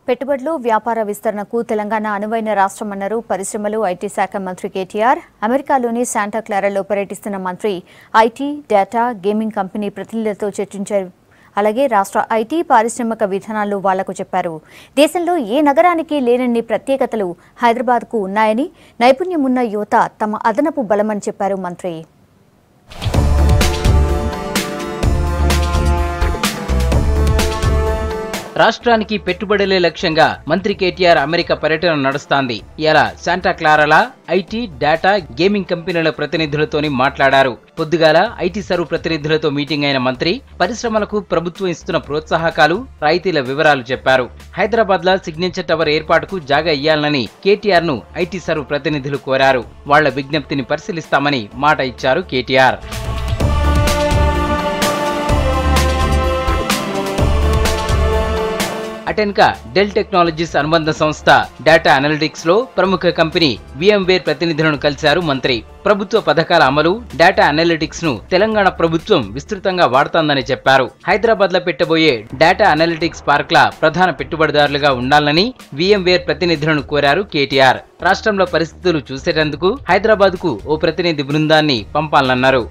పెట్టుబడులు వ్యాపార విస్తరణకు తెలంగాణ అనువైన రాష్ట్రమన్నారు పరిశ్రమలు ఐటీ శాఖ మంత్రి కేటీఆర్. అమెరికాలోని శాంటా క్లారాలో పర్యటిస్తున్న మంత్రి ఐటీ, డేటా, గేమింగ్ కంపెనీ ప్రతినిధులతో చర్చించారు. అలాగే రాష్ట్ర ఐటీ పారిశ్రామిక విధానాలు వాళ్లకు చెప్పారు. దేశంలో ఏ నగరానికి లేనన్ని ప్రత్యేకతలు హైదరాబాద్కు ఉన్నాయని, నైపుణ్యమున్న యువత తమ అదనపు బలమని చెప్పారు మంత్రి. రాష్ట్రానికి పెట్టుబడులే లక్ష్యంగా మంత్రి కేటీఆర్ అమెరికా పర్యటన నడుస్తోంది. ఇలా శాంటా క్లారాలా ఐటీ, డేటా, గేమింగ్ కంపెనీల ప్రతినిధులతోని మాట్లాడారు. పొద్దుగాల ఐటీ సర్వ్ ప్రతినిధులతో మీటింగ్ అయిన మంత్రి పరిశ్రమలకు ప్రభుత్వం ఇస్తున్న ప్రోత్సాహకాలు, రాయితీల వివరాలు చెప్పారు. హైదరాబాద్ లో సిగ్నేచర్ టవర్ ఏర్పాటుకు జాగా ఇయ్యాలని కేటీఆర్ ను ఐటీ సర్వ్ ప్రతినిధులు కోరారు. వాళ్ల విజ్ఞప్తిని పరిశీలిస్తామని మాట ఇచ్చారు కేటీఆర్. అటెన్కా డెల్ టెక్నాలజీస్ అనుబంధ సంస్థ డేటా అనలిటిక్స్ లో ప్రముఖ కంపెనీ VMware ప్రతినిధులను కలిశారు మంత్రి. ప్రభుత్వ పథకాల అమలు, డేటా అనలిటిక్స్ ను తెలంగాణ ప్రభుత్వం విస్తృతంగా వాడుతోందని చెప్పారు. హైదరాబాద్ లో పెట్టబోయే డేటా అనలిటిక్స్ పార్క్ ల ప్రధాన పెట్టుబడిదారులుగా ఉండాలని VMware ప్రతినిధులను కోరారు కేటీఆర్. రాష్ట్రంలో పరిస్థితులు చూసేటందుకు హైదరాబాద్ కు ఓ ప్రతినిధి బృందాన్ని పంపాలన్నారు.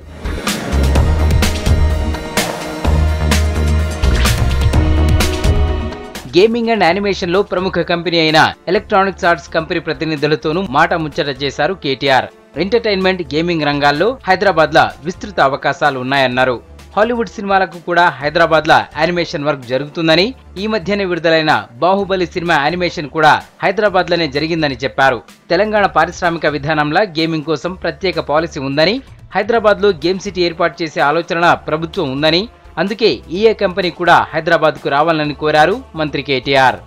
గేమింగ్ అండ్ యానిమేషన్ లో ప్రముఖ కంపెనీ అయిన ఎలక్ట్రానిక్స్ ఆర్ట్స్ కంపెనీ ప్రతినిధులతోనూ మాట ముచ్చట చేశారు కేటీఆర్. ఎంటర్టైన్మెంట్, గేమింగ్ రంగాల్లో హైదరాబాద్ లో విస్తృత అవకాశాలు ఉన్నాయన్నారు. హాలీవుడ్ సినిమాలకు కూడా హైదరాబాద్ లో యానిమేషన్ వర్క్ జరుగుతుందని, ఈ మధ్యనే విడుదలైన బాహుబలి సినిమా యానిమేషన్ కూడా హైదరాబాద్ లోనే జరిగిందని చెప్పారు. తెలంగాణ పారిశ్రామిక విధానంలో గేమింగ్ కోసం ప్రత్యేక పాలసీ ఉందని, హైదరాబాద్ లో గేమ్ సిటీ ఏర్పాటు చేసే ఆలోచన ప్రభుత్వం ఉందని, అందుకే ఈఏ కంపెనీ కూడా హైదరాబాద్ కు రావాలని కోరారు మంత్రి కేటీఆర్.